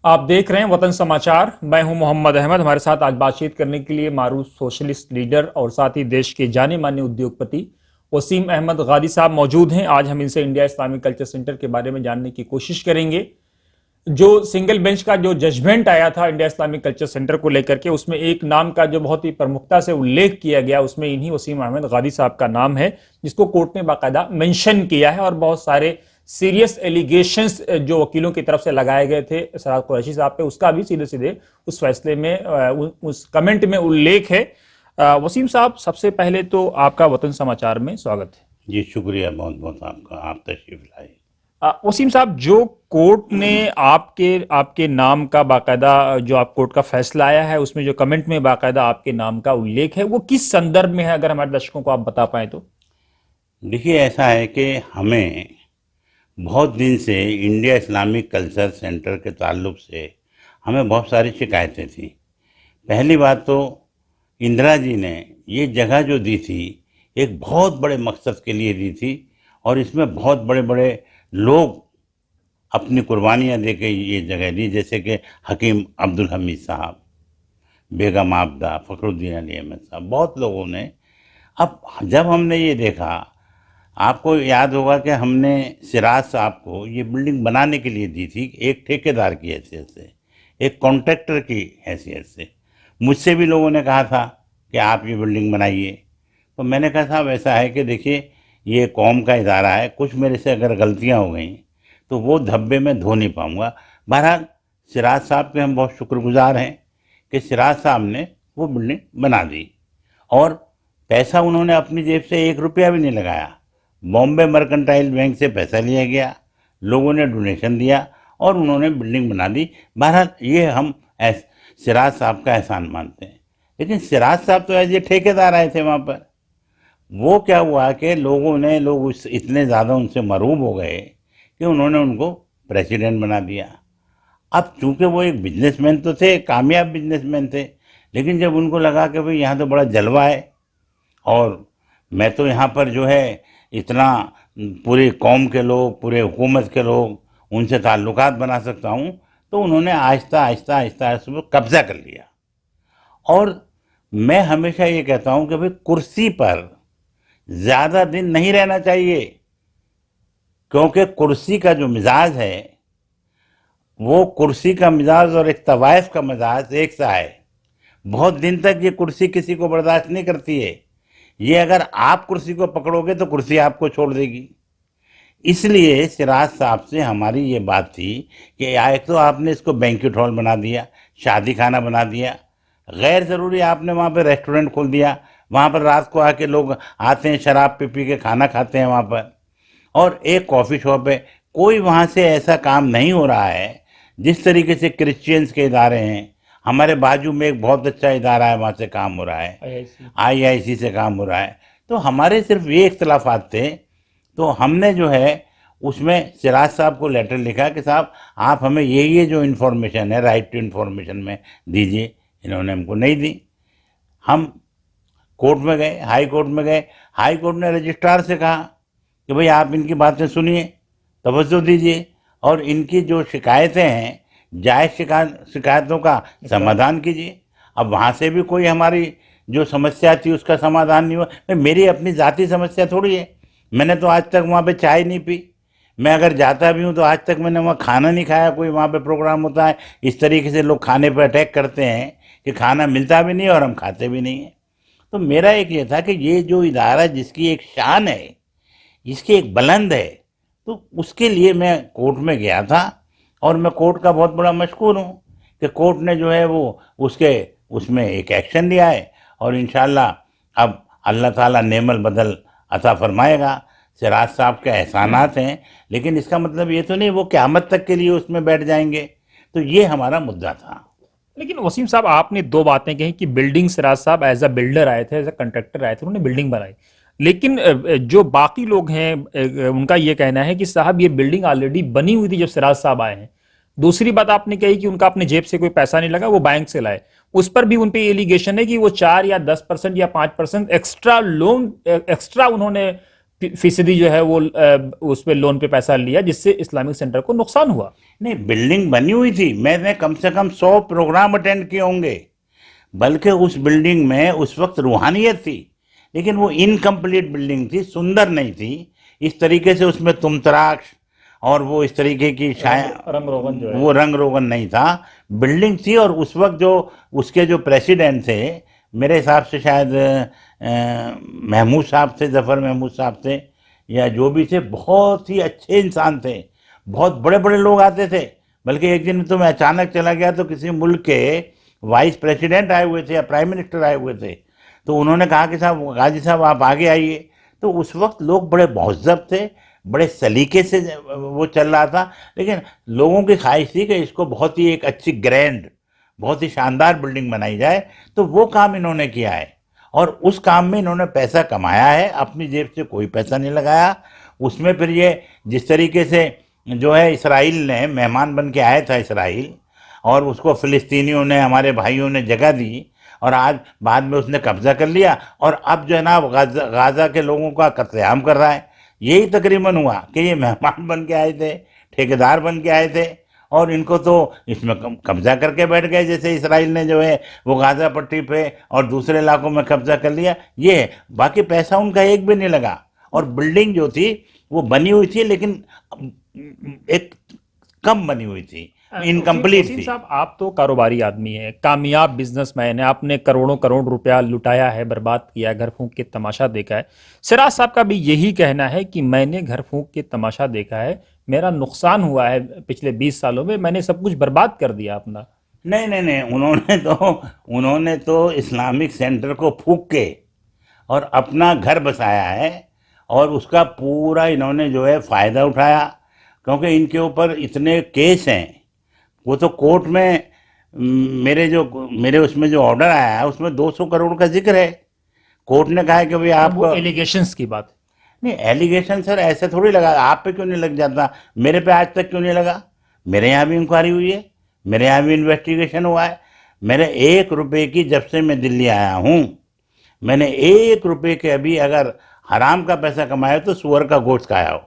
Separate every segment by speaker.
Speaker 1: आप देख रहे हैं वतन समाचार। मैं हूं मोहम्मद अहमद। हमारे साथ आज बातचीत करने के लिए मारूफ सोशलिस्ट लीडर और साथ ही देश के जाने माने उद्योगपति वसीम अहमद गादी साहब मौजूद हैं। आज हम इनसे इंडिया इस्लामिक कल्चर सेंटर के बारे में जानने की कोशिश करेंगे। जो सिंगल बेंच का जो जजमेंट आया था इंडिया इस्लामिक कल्चर सेंटर को लेकर के, उसमें एक नाम का जो बहुत ही प्रमुखता से उल्लेख किया गया, उसमें इन्हीं वसीम अहमद गादी साहब का नाम है, जिसको कोर्ट ने बाकायदा मेंशन किया है। और बहुत सारे सीरियस एलिगेशंस जो वकीलों की तरफ से लगाए गए थे सराद कुरैशी साहब पे, उसका भी सीधे सीधे उस फैसले में उस कमेंट में उल्लेख है। वसीम साहब, सबसे पहले तो आपका वतन समाचार में स्वागत है।
Speaker 2: जी शुक्रिया बहुत बहुत आपका, आप तशरीफ लाए।
Speaker 1: वसीम साहब, जो कोर्ट ने आपके नाम का बाकायदा, जो आप कोर्ट का फैसला आया है उसमें जो कमेंट में बाकायदा आपके नाम का उल्लेख है, वो किस संदर्भ में है, अगर हमारे दर्शकों को आप बता पाए तो।
Speaker 2: देखिए, ऐसा है कि हमें बहुत दिन से इंडिया इस्लामिक कल्चर सेंटर के ताल्लुक से हमें बहुत सारी शिकायतें थी। पहली बात तो इंदिरा जी ने ये जगह जो दी थी एक बहुत बड़े मकसद के लिए दी थी, और इसमें बहुत बड़े बड़े लोग अपनी कुर्बानियाँ दे के ये जगह दी, जैसे कि हकीम अब्दुल हमीद साहब, बेगम आबदा, फ़खरुद्दीन अली अहमद साहब, बहुत लोगों ने। अब जब हमने ये देखा, आपको याद होगा कि हमने सिराज साहब को ये बिल्डिंग बनाने के लिए दी थी, एक ठेकेदार की हैसियत से, एक कॉन्ट्रैक्टर की हैसियत से। मुझसे भी लोगों ने कहा था कि आप ये बिल्डिंग बनाइए, तो मैंने कहा साहब ऐसा है कि देखिए ये कौम का इदारा है, कुछ मेरे से अगर गलतियां हो गई तो वो धब्बे में धो नहीं पाऊँगा। बहरहाल सिराज साहब के हम बहुत शुक्रगुजार हैं कि सिराज साहब ने वो बिल्डिंग बना दी, और पैसा उन्होंने अपनी जेब से 1 रुपया भी नहीं लगाया। बॉम्बे मर्केंटाइल बैंक से पैसा लिया गया, लोगों ने डोनेशन दिया और उन्होंने बिल्डिंग बना दी। बहरहाल ये हम सिराज साहब का एहसान मानते हैं। लेकिन सिराज साहब तो एज ए ठेकेदार आए थे वहाँ पर। वो क्या हुआ कि लोग इतने ज़्यादा उनसे मरूब हो गए कि उन्होंने उनको प्रेसिडेंट बना दिया। अब चूंकि वो एक बिजनेसमैन तो थे, कामयाब बिजनेसमैन थे, लेकिन जब उनको लगा कि भाई यहाँ तो बड़ा जलवा है और मैं तो यहाँ पर जो है इतना पूरी कौम के लोग, पूरे हुकूमत के लोग, उनसे ताल्लुकात बना सकता हूँ, तो उन्होंने आहिस्ता आहिस्ता आहिस्ता आहिस्ता उस पर कब्ज़ा कर लिया। और मैं हमेशा ये कहता हूँ कि भाई कुर्सी पर ज़्यादा दिन नहीं रहना चाहिए, क्योंकि कुर्सी का जो मिजाज है, वो कुर्सी का मिजाज और एक तवाइफ का मिजाज एक सा है। बहुत दिन तक ये कुर्सी किसी को बर्दाश्त नहीं करती है। ये अगर आप कुर्सी को पकड़ोगे तो कुर्सी आपको छोड़ देगी। इसलिए सिराज साहब से हमारी ये बात थी कि एक तो आपने इसको बैंक्वेट हॉल बना दिया, शादी खाना बना दिया, गैर ज़रूरी आपने वहाँ पे रेस्टोरेंट खोल दिया, वहाँ पर रात को आके लोग आते हैं, शराब पी के खाना खाते हैं वहाँ पर, और एक कॉफ़ी शॉप है। कोई वहाँ से ऐसा काम नहीं हो रहा है जिस तरीके से क्रिश्चियंस के इदारे हैं। हमारे बाजू में एक बहुत अच्छा इदारा है, वहाँ से काम हो रहा है, IIC से काम हो रहा है। तो हमारे सिर्फ ये इख्तलाफात थे। तो हमने जो है उसमें सिराज साहब को लेटर लिखा कि साहब आप हमें ये जो इन्फॉर्मेशन है, राइट टू इन्फॉर्मेशन में दीजिए। इन्होंने हमको नहीं दी। हम कोर्ट में गए, हाई कोर्ट में गए। हाई कोर्ट ने रजिस्ट्रार से कहा कि भाई आप इनकी बातें सुनिए, तवज्जो दीजिए, और इनकी जो शिकायतें हैं, जायज़ शिकायतों का समाधान कीजिए। अब वहाँ से भी कोई हमारी जो समस्या थी उसका समाधान नहीं हुआ। मेरी अपनी ज़ाती समस्या थोड़ी है, मैंने तो आज तक वहाँ पे चाय नहीं पी। मैं अगर जाता भी हूँ तो आज तक मैंने वहाँ खाना नहीं खाया। कोई वहाँ पे प्रोग्राम होता है, इस तरीके से लोग खाने पर अटैक करते हैं कि खाना मिलता भी नहीं और हम खाते भी नहीं हैं। तो मेरा एक ये था कि ये जो इदारा जिसकी एक शान है, इसकी एक बुलंद है, तो उसके लिए मैं कोर्ट में गया था। और मैं कोर्ट का बहुत बड़ा मशकूर हूँ कि कोर्ट ने जो है वो उसमें एक एक्शन लिया है, और इंशाल्लाह अब अल्लाह ताला नेमल बदल अता फरमाएगा। सिराज साहब के एहसानात हैं, लेकिन इसका मतलब ये तो नहीं वो क़यामत तक के लिए उसमें बैठ जाएंगे। तो ये हमारा मुद्दा था।
Speaker 1: लेकिन वसीम साहब, आपने दो बातें कही कि बिल्डिंग सिराज साहब एज अ बिल्डर आए थे, एज अ कंट्रैक्टर आए थे, उन्होंने बिल्डिंग बनाई। लेकिन जो बाकी लोग हैं उनका ये कहना है कि साहब ये बिल्डिंग ऑलरेडी बनी हुई थी जब सिराज साहब आए हैं। दूसरी बात आपने कही कि उनका अपने जेब से कोई पैसा नहीं लगा, वो बैंक से लाए। उस पर भी उन पे एलिगेशन है कि वो 4 या 10% या 5% एक्स्ट्रा लोन, एक्स्ट्रा उन्होंने फीसदी जो है वो उस पे लोन पे पैसा लिया, जिससे इस्लामिक सेंटर को नुकसान हुआ।
Speaker 2: नहीं, बिल्डिंग बनी हुई थी, मैंने कम से कम 100 प्रोग्राम अटेंड किए होंगे, बल्कि उस बिल्डिंग में उस वक्त रूहानियत थी, लेकिन वो इनकम्प्लीट बिल्डिंग थी, सुंदर नहीं थी इस तरीके से, उसमें तुमतराक्ष और वो इस तरीके की शायद
Speaker 1: रंग रोगन जो है,
Speaker 2: वो रंग रोगन नहीं था, बिल्डिंग थी। और उस वक्त जो उसके जो प्रेसिडेंट थे, मेरे हिसाब से शायद महमूद साहब थे, जफ़र महमूद साहब थे, या जो भी थे, बहुत ही अच्छे इंसान थे, बहुत बड़े बड़े लोग आते थे। बल्कि एक दिन तो मैं अचानक चला गया तो किसी मुल्क के वाइस प्रेसिडेंट आए हुए थे या प्राइम मिनिस्टर आए हुए थे, तो उन्होंने कहा कि साहब गाजी साहब आप आगे आइए। तो उस वक्त लोग बड़े महज़्ज़ब थे, बड़े सलीके से वो चल रहा था, लेकिन लोगों की ख्वाहिश थी कि इसको बहुत ही एक अच्छी ग्रैंड, बहुत ही शानदार बिल्डिंग बनाई जाए। तो वो काम इन्होंने किया है और उस काम में इन्होंने पैसा कमाया है, अपनी जेब से कोई पैसा नहीं लगाया उसमें। फिर ये जिस तरीके से जो है इसराइल ने मेहमान बन के आया था इसराइल, और उसको फ़िलिस्तीनियों ने, हमारे भाइयों ने जगह दी, और आज बाद में उसने कब्ज़ा कर लिया, और अब जो है ना गाज़ा के लोगों का कत्लेआम कर रहा है। यही तकरीबन हुआ कि ये मेहमान बन के आए थे, ठेकेदार बन के आए थे, और इनको तो इसमें कब्जा करके बैठ गए, जैसे इसराइल ने जो है वो गाज़ा पट्टी पे और दूसरे इलाकों में कब्जा कर लिया। ये है, बाकी पैसा उनका एक भी नहीं लगा, और बिल्डिंग जो थी वो बनी हुई थी, लेकिन एक कम बनी हुई थी, इनकम्प्लीट
Speaker 1: वसीम
Speaker 2: थी।
Speaker 1: साहब, आप तो कारोबारी आदमी हैं, कामयाब बिजनेसमैन है, आपने करोड़ों करोड़ रुपया लुटाया है, बर्बाद किया है, घर फूंक के तमाशा देखा है। सिराज साहब का भी यही कहना है कि मैंने घर फूंक के तमाशा देखा है, मेरा नुकसान हुआ है पिछले 20 सालों में, मैंने सब कुछ बर्बाद कर दिया अपना।
Speaker 2: नहीं नहीं नहीं, उन्होंने तो इस्लामिक सेंटर को फूंक के और अपना घर बसाया है, और उसका पूरा इन्होंने जो है फ़ायदा उठाया, क्योंकि इनके ऊपर इतने केस हैं। वो तो कोर्ट में मेरे उसमें जो ऑर्डर आया है उसमें 200 करोड़ का जिक्र है। कोर्ट ने कहा है कि भाई
Speaker 1: वो
Speaker 2: आपका
Speaker 1: एलिगेशंस की बात।
Speaker 2: नहीं, एलिगेशन सर ऐसे थोड़ी लगा, आप पे क्यों नहीं लग जाता, मेरे पे आज तक क्यों नहीं लगा? मेरे यहाँ भी इंक्वायरी हुई है, मेरे यहाँ भी इन्वेस्टिगेशन हुआ है। मेरे 1 रुपए की, जब से मैं दिल्ली आया हूँ, मैंने 1 रुपए के अभी अगर हराम का पैसा कमाया तो सुअर का गोश्त खाया हो।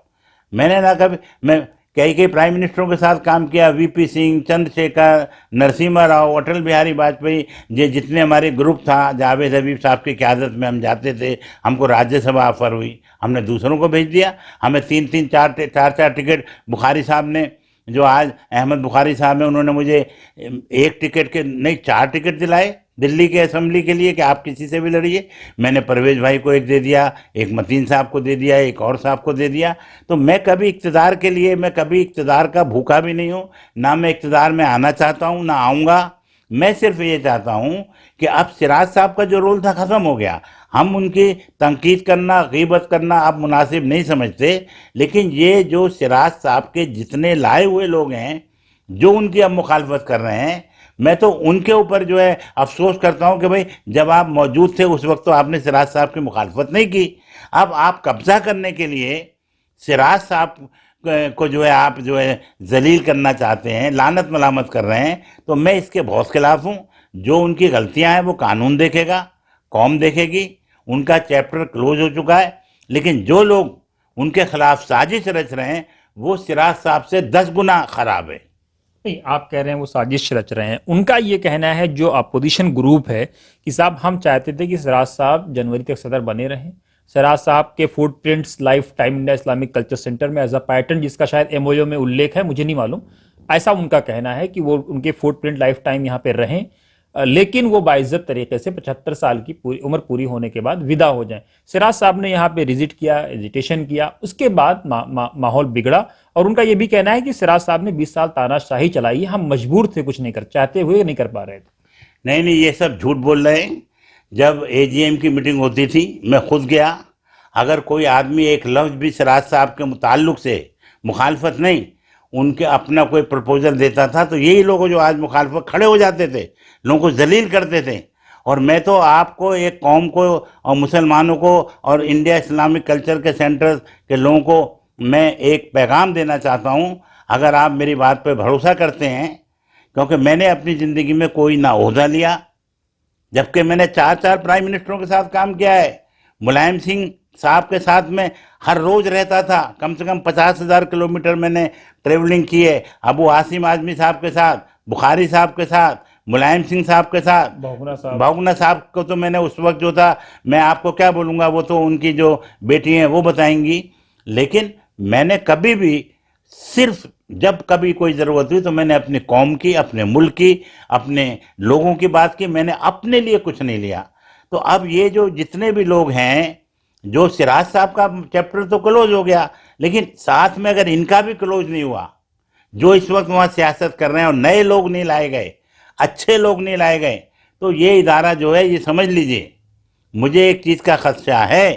Speaker 2: मैंने ना कभी, मैं कई कई प्राइम मिनिस्टरों के साथ काम किया, वीपी सिंह, चंद्रशेखर, नरसिम्हा राव, अटल बिहारी वाजपेयी, ये जितने हमारे ग्रुप था, जावेद हबीब साहब की क़यादत में हम जाते थे, हमको राज्यसभा ऑफर हुई, हमने दूसरों को भेज दिया। हमें 3-3, 4-4 टिकट, बुखारी साहब ने, जो आज अहमद बुखारी साहब हैं, उन्होंने मुझे 1 टिकट के नहीं 4 टिकट दिलाए दिल्ली के असेंबली के लिए कि आप किसी से भी लड़िए। मैंने परवेज भाई को एक दे दिया, एक मतीन साहब को दे दिया, एक और साहब को दे दिया। तो मैं कभी इक़्तिदार के लिए, मैं कभी इक़्तिदार का भूखा भी नहीं हूँ, ना मैं इक़्तिदार में आना चाहता हूँ, ना आऊँगा। मैं सिर्फ ये चाहता हूँ कि अब सिराज साहब का जो रोल था ख़त्म हो गया। हम उनकी तनकीद करना, गीबत करना अब मुनासिब नहीं समझते, लेकिन ये जो सिराज साहब के जितने लाए हुए लोग हैं जो उनकी अब मुखालफत कर रहे हैं, मैं तो उनके ऊपर जो है अफसोस करता हूं कि भाई जब आप मौजूद थे उस वक्त तो आपने सिराज साहब की मुखालफत नहीं की। अब आप कब्जा करने के लिए सिराज साहब को जो है आप जो है जलील करना चाहते हैं, लानत मलामत कर रहे हैं, तो मैं इसके बहुत खिलाफ हूं। जो उनकी गलतियां हैं वो कानून देखेगा, कौम देखेगी, उनका चैप्टर क्लोज हो चुका है। लेकिन जो लोग उनके खिलाफ साजिश रच रहे हैं वो सिराज साहब से 10 गुना खराब है।
Speaker 1: नहीं, आप कह रहे हैं वो साजिश रच रहे हैं, उनका ये कहना है जो अपोजिशन ग्रुप है कि साहब हम चाहते थे कि सिराज साहब जनवरी तक सदर बने रहें, सिराज साहब के footprints life time India Islamic culture centre में एज अ पैटर्न, जिसका शायद एमओयू में उल्लेख है, मुझे नहीं मालूम, ऐसा उनका कहना है कि वो उनके फुटप्रिंट लाइफ टाइम यहाँ पे रहें, लेकिन वो बाइज्जत तरीके से 75 साल की पूरी उम्र पूरी होने के बाद विदा हो जाएं। सिराज साहब ने यहाँ पे विजिट किया, एजिटेशन किया, उसके बाद माहौल बिगड़ा, और उनका ये भी कहना है कि सिराज साहब ने 20 साल तानाशाही चलाई है, हम मजबूर थे, कुछ नहीं कर चाहते हुए नहीं कर पा रहे थे।
Speaker 2: नहीं नहीं, ये सब झूठ बोल रहे हैं। जब एजीएम की मीटिंग होती थी मैं खुद गया, अगर कोई आदमी एक लफ्ज़ भी सिराज साहब के मुताल्लुक से मुखालफत नहीं, उनके अपना कोई प्रपोजल देता था, तो यही लोग जो आज मुखालफत खड़े हो जाते थे, लोगों को जलील करते थे। और मैं तो आपको, एक कौम को और मुसलमानों को और इंडिया इस्लामिक कल्चर के सेंटर के लोगों को मैं एक पैगाम देना चाहता हूँ, अगर आप मेरी बात पर भरोसा करते हैं, क्योंकि मैंने अपनी ज़िंदगी में कोई ना ओहदा लिया, जबकि मैंने 4-4 प्राइम मिनिस्टरों के साथ काम किया है, मुलायम सिंह साहब के साथ में हर रोज रहता था, कम से कम 50,000 किलोमीटर मैंने ट्रेवलिंग की है। अबू आसिम आजमी साहब के साथ, बुखारी साहब के साथ, मुलायम सिंह साहब के साथ,
Speaker 1: बहुगुना साहब।
Speaker 2: बहुगुना साहब को तो मैंने उस वक्त जो था, मैं आपको क्या बोलूँगा, वो तो उनकी जो बेटी हैं वो बताएंगी। लेकिन मैंने कभी भी, सिर्फ जब कभी कोई ज़रूरत हुई तो मैंने अपनी कौम की, अपने मुल्क की, अपने लोगों की बात की, मैंने अपने लिए कुछ नहीं लिया। तो अब ये जो जितने भी लोग हैं, जो सिराज साहब का चैप्टर तो क्लोज हो गया, लेकिन साथ में अगर इनका भी क्लोज नहीं हुआ, जो इस वक्त वहाँ सियासत कर रहे हैं और नए लोग नहीं लाए गए, अच्छे लोग नहीं लाए गए, तो ये इदारा जो है, ये समझ लीजिए, मुझे एक चीज़ का खदशा है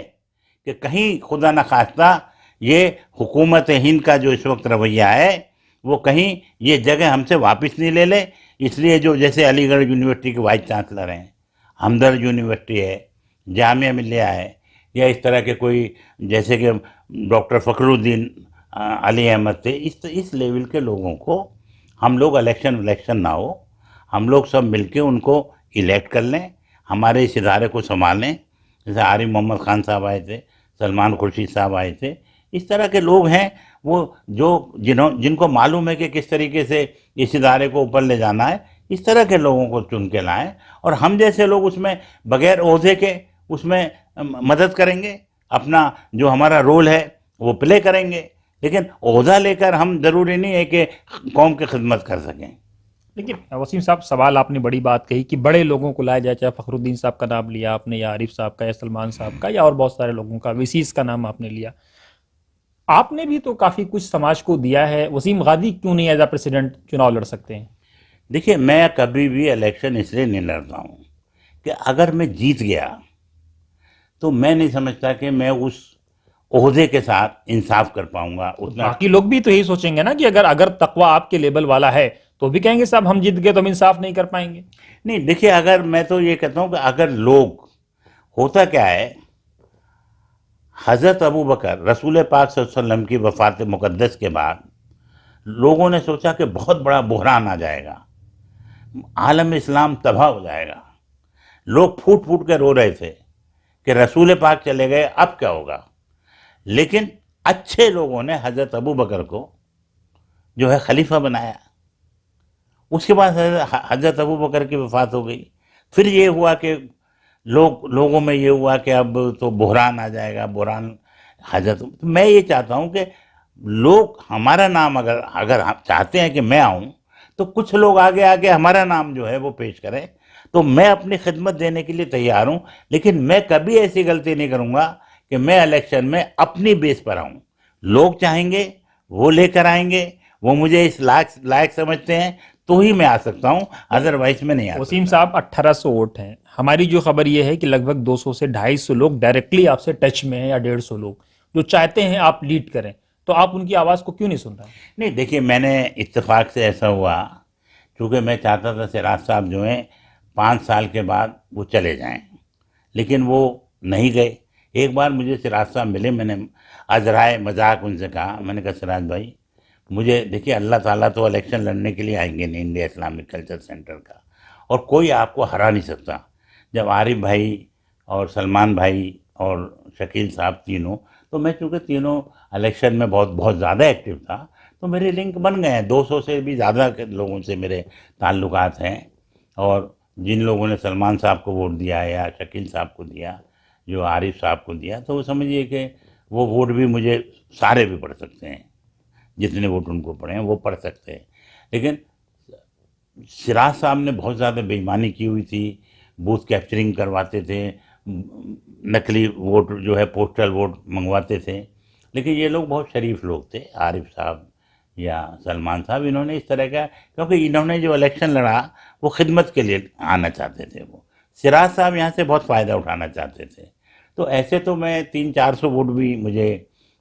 Speaker 2: कि कहीं खुदा न खास्ता ये हुकूमत हिंद का जो इस वक्त रवैया है, वो कहीं ये जगह हमसे वापस नहीं ले ले। इसलिए जो जैसे अलीगढ़ यूनिवर्सिटी के वाइस चांसलर हैं, हमदर्द यूनिवर्सिटी है, जामिया मिलिया है, या इस तरह के कोई, जैसे कि डॉक्टर फ़खरुद्दीन अली अहमद थे, इस लेवल के लोगों को हम लोग इलेक्शन ना हो, हम लोग सब मिलके उनको इलेक्ट कर लें, हमारे इस इदारे को संभालें। जैसे आरिफ मोहम्मद खान साहब आए थे, सलमान खुर्शीद साहब आए थे, इस तरह के लोग हैं, वो जो जिनको मालूम है कि किस तरीके से इस इदारे को ऊपर ले जाना है, इस तरह के लोगों को चुन के लाएं, और हम जैसे लोग उसमें बगैर ओहदे के उसमें मदद करेंगे, अपना जो हमारा रोल है वो प्ले करेंगे। लेकिन ओहदा लेकर हम, ज़रूरी नहीं है कि कौम की खिदमत कर सकें।
Speaker 1: लेकिन वसीम साहब, सवाल आपने बड़ी बात कही कि बड़े लोगों को लाया जाए, चाहे फखरुद्दीन साहब का नाम लिया आपने, या आरिफ साहब का, या सलमान साहब का, या और बहुत सारे लोगों का, विसीस का नाम आपने लिया। आपने भी तो काफी कुछ समाज को दिया है, वसीम गादी क्यों नहीं एज अ प्रेसिडेंट चुनाव लड़ सकते हैं?
Speaker 2: देखिए, मैं कभी भी इलेक्शन इसलिए नहीं लड़ता हूँ कि अगर मैं जीत गया तो मैं नहीं समझता कि मैं उस ओहदे के साथ इंसाफ कर पाऊंगा उतना।
Speaker 1: बाकी लोग भी तो यही सोचेंगे ना कि अगर अगर तकवा आपके लेवल वाला है तो भी कहेंगे साहब हम जीत गए तो हम इंसाफ नहीं कर पाएंगे।
Speaker 2: नहीं, देखिए, अगर मैं तो ये कहता हूँ कि अगर लोग, होता क्या है, हज़रत अबू बकर रसूल पाक सल्लल्लाहु अलैहि वसल्लम की वफ़ात मुक़द्दस के बाद लोगों ने सोचा कि बहुत बड़ा बहरान आ जाएगा, आलम इस्लाम तबाह हो जाएगा। लोग फूट फूट के रो रहे थे कि रसूल पाक चले गए, अब क्या होगा। लेकिन अच्छे लोगों ने हज़रत अबू बकर को जो है खलीफा बनाया। उसके बाद हज़रत अबू बकर की वफ़ात हो गई। फिर ये हुआ कि लोगों में ये हुआ कि अब तो बहरान आ जाएगा, बहरान। हज़रत, तो मैं ये चाहता हूँ कि लोग हमारा नाम, अगर अगर हम चाहते हैं कि मैं आऊँ, तो कुछ लोग आगे आगे हमारा नाम जो है वो पेश करें, तो मैं अपनी खिदमत देने के लिए तैयार हूँ। लेकिन मैं कभी ऐसी गलती नहीं करूँगा कि मैं इलेक्शन में अपनी बेस पर आऊँ। लोग चाहेंगे वो लेकर आएंगे, वो मुझे इस लायक समझते हैं तो ही मैं आ सकता हूँ, अदरवाइज में नहीं आ
Speaker 1: वसीम
Speaker 2: सकता।
Speaker 1: साहब, 1800 वोट हैं। हमारी जो खबर ये है कि लगभग 200 से 250 लोग डायरेक्टली आपसे टच में हैं, या 150 लोग जो चाहते हैं आप लीड करें, तो आप उनकी आवाज़ को क्यों नहीं सुन रहे?
Speaker 2: नहीं, देखिए, मैंने इत्तेफाक से ऐसा हुआ, क्योंकि मैं चाहता था सिराज साहब जो हैं 5 साल के बाद वो चले जाएं, लेकिन वो नहीं गए। एक बार मुझे सिराज साहब मिले, मैंने अजराए मजाक उनसे कहा, मैंने कहा सिराज भाई, मुझे देखिए, अल्लाह ताला तो इलेक्शन लड़ने के लिए आएंगे नहीं इंडिया इस्लामिक कल्चर सेंटर का, और कोई आपको हरा नहीं सकता। जब आरिफ भाई और सलमान भाई और शकील साहब तीनों, तो मैं चूँकि तीनों इलेक्शन में बहुत बहुत ज़्यादा एक्टिव था, तो मेरे लिंक बन गए हैं। 200 से भी ज़्यादा के लोगों से मेरे ताल्लुकात हैं, और जिन लोगों ने सलमान साहब को वोट दिया या शकील साहब को दिया, जो आरिफ साहब को दिया, तो वो समझिए कि वो वोट भी मुझे सारे भी पढ़ सकते हैं, जितने वोट उनको पड़े हैं वो पढ़ सकते हैं। लेकिन सिराज साहब ने बहुत ज़्यादा बेईमानी की हुई थी, बूथ कैप्चरिंग करवाते थे, नकली वोट जो है पोस्टल वोट मंगवाते थे। लेकिन ये लोग बहुत शरीफ लोग थे, आरिफ साहब या सलमान साहब, इन्होंने इस तरह का, क्योंकि इन्होंने जो इलेक्शन लड़ा वो खिदमत के लिए आना चाहते थे। वो सिराज साहब यहाँ से बहुत फ़ायदा उठाना चाहते थे। तो ऐसे तो मैं 300-400 वोट भी मुझे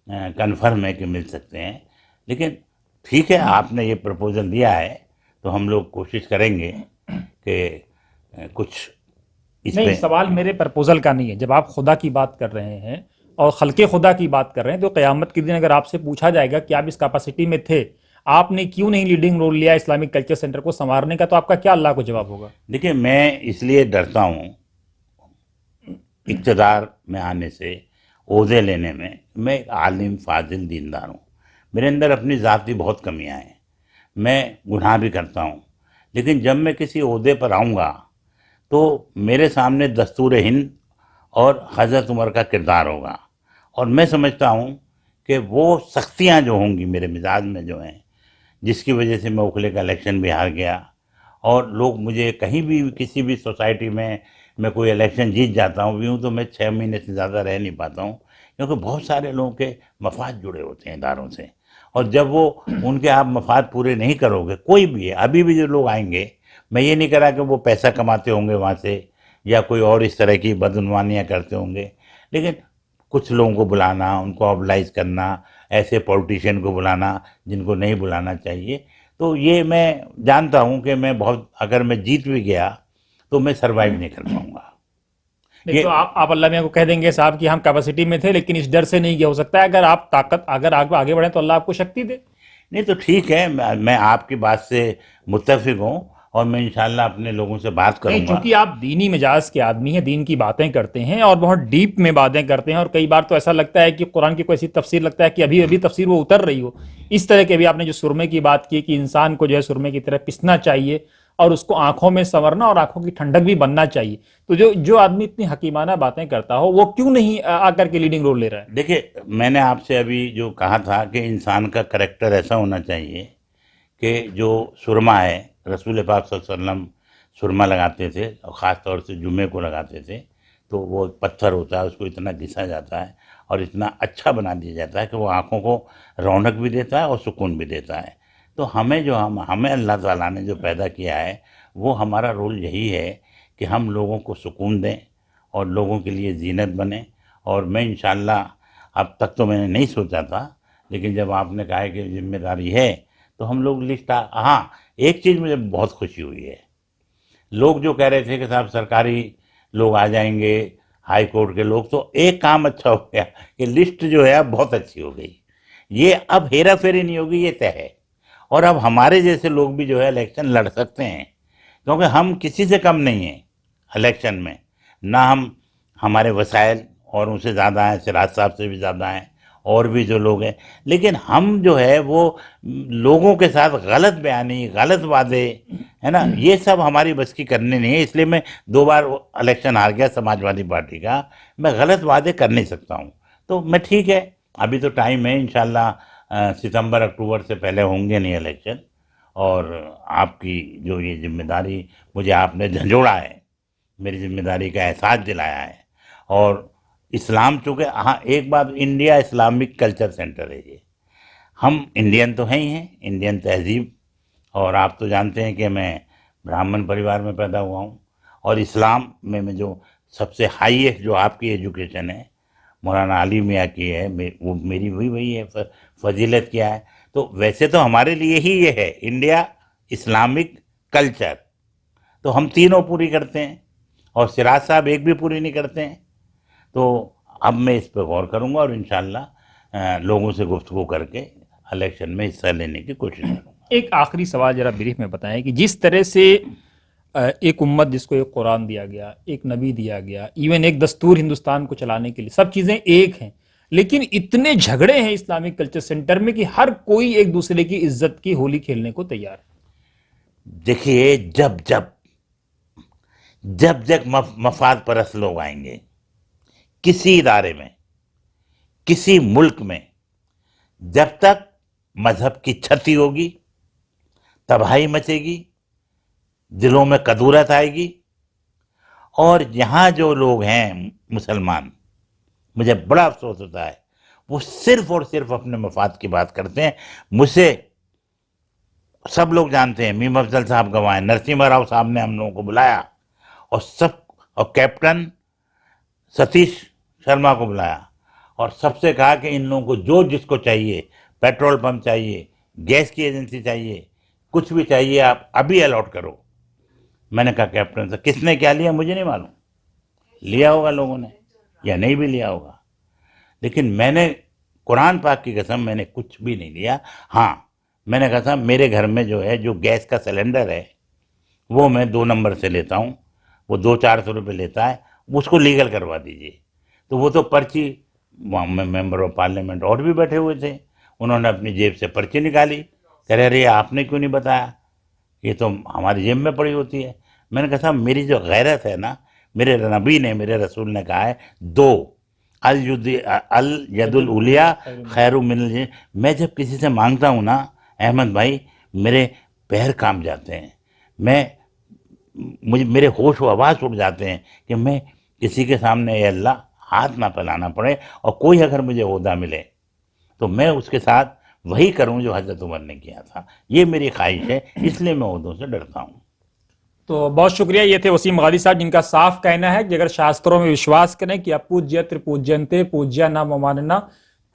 Speaker 2: कन्फर्म है कि मिल सकते हैं। लेकिन ठीक है, आपने ये प्रपोज़ल दिया है तो हम लोग कोशिश करेंगे कि कुछ इस
Speaker 1: नहीं,
Speaker 2: पे।
Speaker 1: सवाल मेरे प्रपोजल का नहीं है। जब आप खुदा की बात कर रहे हैं और खल्के खुदा की बात कर रहे हैं, तो क़यामत के दिन अगर आपसे पूछा जाएगा कि आप इस कैपेसिटी में थे, आपने क्यों नहीं लीडिंग रोल लिया इस्लामिक कल्चर सेंटर को संवारने का, तो आपका क्या अल्लाह को जवाब होगा?
Speaker 2: देखिए, मैं इसलिए डरता हूँ, इक़्तिदार में आने से, ओहदे लेने में, मैं एक आलिम फाजिल दीनदार हूँ। मेरे अंदर अपनी ज़ाती बहुत कमियाँ हैं, मैं गुनाह भी करता हूँ, लेकिन जब मैं किसी ओहदे पर आऊँगा तो मेरे सामने दस्तूर हिंद और हज़रत उमर का किरदार होगा। और मैं समझता हूँ कि वो सख्तियाँ जो होंगी मेरे मिजाज में जो हैं, जिसकी वजह से मैं ओखले का इलेक्शन भी हार गया, और लोग मुझे कहीं भी किसी भी सोसाइटी में मैं कोई इलेक्शन जीत जाता हूँ यूँ तो मैं 6 महीने से ज़्यादा रह नहीं पाता हूँ, क्योंकि बहुत सारे लोगों के मफाद जुड़े होते हैं इदारों से। और जब वो उनके आप मफाद पूरे नहीं करोगे, कोई भी है, अभी भी जो लोग आएंगे, मैं ये नहीं कह रहा कि वो पैसा कमाते होंगे वहाँ से या कोई और इस तरह की बदउनवानियाँ करते होंगे, लेकिन कुछ लोगों को बुलाना, उनको ऑबलाइज करना, ऐसे पॉलिटिशियन को बुलाना जिनको नहीं बुलाना चाहिए, तो ये मैं जानता हूँ कि मैं बहुत, अगर मैं जीत भी गया तो मैं सरवाइव नहीं कर पाऊंगा।
Speaker 1: नहीं
Speaker 2: ये
Speaker 1: तो आप अल्लाह मियाँ को कह देंगे साहब कि हम कैपेसिटी में थे लेकिन इस डर से नहीं किया। हो सकता है अगर आप ताकत, अगर आगे बढ़े तो अल्लाह आपको शक्ति दे।
Speaker 2: नहीं तो ठीक है, मैं आपकी बात से मुत्तफिक हूँ और मैं इंशाल्लाह अपने लोगों से बात
Speaker 1: नहीं,
Speaker 2: करूंगा।
Speaker 1: चूंकि आप दीनी मिजाज के आदमी हैं, दीन की बातें करते हैं और बहुत डीप में बातें करते हैं, और कई बार तो ऐसा लगता है कि कुरान की कोई ऐसी तफसीर लगता है कि अभी अभी तफसीर वो उतर रही हो। इस तरह के भी आपने जो सुरमे की बात की कि इंसान को जो है सुरमे की तरह पिसना चाहिए और उसको आंखों में संवरना और आंखों की ठंडक भी बनना चाहिए। तो जो जो आदमी इतनी हकीमाना बातें करता हो वो क्यों नहीं आकर के लीडिंग रोल ले रहा है?
Speaker 2: देखिए, मैंने आपसे अभी जो कहा था कि इंसान का करेक्टर ऐसा होना चाहिए कि जो सुरमा है, रसूल पाक सल्लल्लाहु अलैहि वसल्लम सुरमा लगाते थे और ख़ास तौर से जुमे को लगाते थे, तो वो पत्थर होता है, उसको इतना घिसा जाता है और इतना अच्छा बना दिया जाता है कि वो आँखों को रौनक भी देता है और सुकून भी देता है। तो हमें जो हमें अल्लाह ताला ने जो पैदा किया है, वो हमारा रोल यही है कि हम लोगों को सुकून दें और लोगों के लिए ज़ीनत बने। और मैं इंशाअल्लाह, अब तक तो मैंने नहीं सोचा था, लेकिन जब आपने कहा है कि ज़िम्मेदारी है, तो हम लोग लिस्ट हाँ, एक चीज़ मुझे बहुत खुशी हुई है। लोग जो कह रहे थे कि साहब सरकारी लोग आ जाएंगे, हाई कोर्ट के लोग, तो एक काम अच्छा हो गया कि लिस्ट जो है अब बहुत अच्छी हो गई। ये अब हेरा फेरी नहीं होगी, ये तय है। और अब हमारे जैसे लोग भी जो है इलेक्शन लड़ सकते हैं, क्योंकि हम किसी से कम नहीं हैं इलेक्शन में। ना हम, हमारे वसाइल और उनसे ज़्यादा हैं, सिराज साहब से भी ज़्यादा हैं, और भी जो लोग हैं, लेकिन हम जो है वो लोगों के साथ गलत बयानी, गलत वादे, है ना, ये सब हमारी बस की करने नहीं है। इसलिए मैं 2 बार इलेक्शन हार गया समाजवादी पार्टी का। मैं गलत वादे कर नहीं सकता हूँ, तो मैं ठीक है, अभी तो टाइम है। इंशाल्लाह सितंबर अक्टूबर से पहले होंगे नहीं इलेक्शन। और आपकी जो ये जिम्मेदारी मुझे आपने झंझोड़ा है, मेरी जिम्मेदारी का एहसास दिलाया है। और इस्लाम, चूँकि हाँ एक बात, इंडिया इस्लामिक कल्चर सेंटर है ये। हम इंडियन तो हैं ही हैं, इंडियन तहजीब। और आप तो जानते हैं कि मैं ब्राह्मण परिवार में पैदा हुआ हूँ, और इस्लाम में मैं जो सबसे हाईएस्ट जो आपकी एजुकेशन है मौलाना अली मियाँ की है, वो मेरी वही वही है, फजीलत क्या है। तो वैसे तो हमारे लिए ही ये है इंडिया इस्लामिक कल्चर, तो हम तीनों पूरी करते हैं और सिराज साहब एक भी पूरी नहीं करते हैं। तो अब मैं इस पर गौर करूँगा और इंशाल्लाह लोगों से गुफ्तगू करके इलेक्शन में हिस्सा लेने की कोशिश करूँगा।
Speaker 1: एक आखिरी सवाल जरा ब्रीफ में बताएं कि जिस तरह से एक उम्मत जिसको एक कुरान दिया गया, एक नबी दिया गया, इवन एक दस्तूर हिंदुस्तान को चलाने के लिए, सब चीजें एक हैं, लेकिन इतने झगड़े हैं इस्लामिक कल्चर सेंटर में कि हर कोई एक दूसरे की इज्जत की होली खेलने को तैयार है।
Speaker 2: देखिए, जब जब जब जब मफाद परस्त लोग आएंगे किसी इदारे में, किसी मुल्क में, जब तक मजहब की क्षति होगी, तबाही मचेगी, दिलों में कदूरत आएगी। और यहाँ जो लोग हैं मुसलमान, मुझे बड़ा अफसोस होता है, वो सिर्फ और सिर्फ अपने मफाद की बात करते हैं। मुझसे सब लोग जानते हैं, मीम अफजल साहब गवाह हैं, नरसिम्हा राव साहब ने हम लोगों को बुलाया, और कैप्टन सतीश शर्मा को बुलाया, और सबसे कहा कि इन लोगों को जो जिसको चाहिए, पेट्रोल पंप चाहिए, गैस की एजेंसी चाहिए, कुछ भी चाहिए, आप अभी अलॉट करो। मैंने कहा कैप्टन से किसने क्या लिया मुझे नहीं मालूम, लिया होगा लोगों ने या नहीं भी लिया होगा, लेकिन मैंने कुरान पाक की कसम मैंने कुछ भी नहीं लिया। हाँ, मैंने कहा था मेरे घर में जो है, जो गैस का सिलेंडर है वो मैं 2 नंबर से लेता हूँ, वो 200-400 रुपये लेता है, उसको लीगल करवा दीजिए। तो वो तो पर्ची, वहाँ में मेंबर ऑफ पार्लियामेंट और भी बैठे हुए थे, उन्होंने अपनी जेब से पर्ची निकाली, कह रहे अरे आपने क्यों नहीं बताया, ये तो हमारी जेब में पड़ी होती है। मैंने कहा साहब मेरी जो गैरत है ना, मेरे नबी ने, मेरे रसूल ने कहा है दो, अल यदुल उलिया खैरु मिनल जिन। मैं जब किसी से मांगता हूँ ना अहमद भाई, मेरे पैर कांप जाते हैं, मुझे मेरे होश व आवाज़ उड़ जाते हैं कि मैं किसी के सामने, ये अल्लाह, हाथ ना फैलाना पड़े, और कोई अगर मुझे ओहदा मिले तो मैं उसके साथ वही करूं जो हजरत उमर ने किया था। ये मेरी ख्वाहिश है, इसलिए मैं ओहदों से डरता हूं।
Speaker 1: तो बहुत शुक्रिया। ये थे वसीम गादी साहब, जिनका साफ कहना है कि अगर शास्त्रों में विश्वास करें कि अपूज्य त्रिपूज्यंते पूज्या न ममानना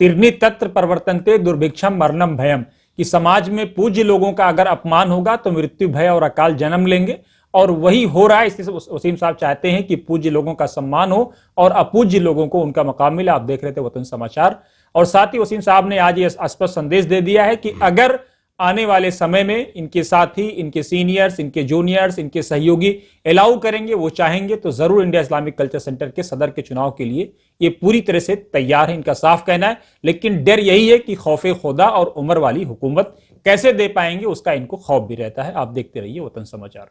Speaker 1: तिर्नि तत्र प्रवर्तनते दुर्भिक्षम मरणम भयम, कि समाज में पूज्य लोगों का अगर अपमान होगा तो मृत्यु भय और अकाल जन्म लेंगे, और वही हो रहा है। इसलिए वसीम साहब चाहते हैं कि पूज्य लोगों का सम्मान हो और अपूज्य लोगों को उनका मकाम मिले। आप देख रहे थे वतन समाचार, और साथ ही वसीम साहब ने आज ये स्पष्ट संदेश दे दिया है कि अगर आने वाले समय में इनके साथी, इनके सीनियर्स, इनके जूनियर्स, इनके सहयोगी अलाउ करेंगे, वो चाहेंगे, तो जरूर इंडिया इस्लामिक कल्चर सेंटर के सदर के चुनाव के लिए ये पूरी तरह से तैयार है, इनका साफ कहना है। लेकिन डर यही है कि खौफे खुदा और उमर वाली हुकूमत कैसे दे पाएंगे, उसका इनको खौफ भी रहता है। आप देखते रहिए वतन समाचार।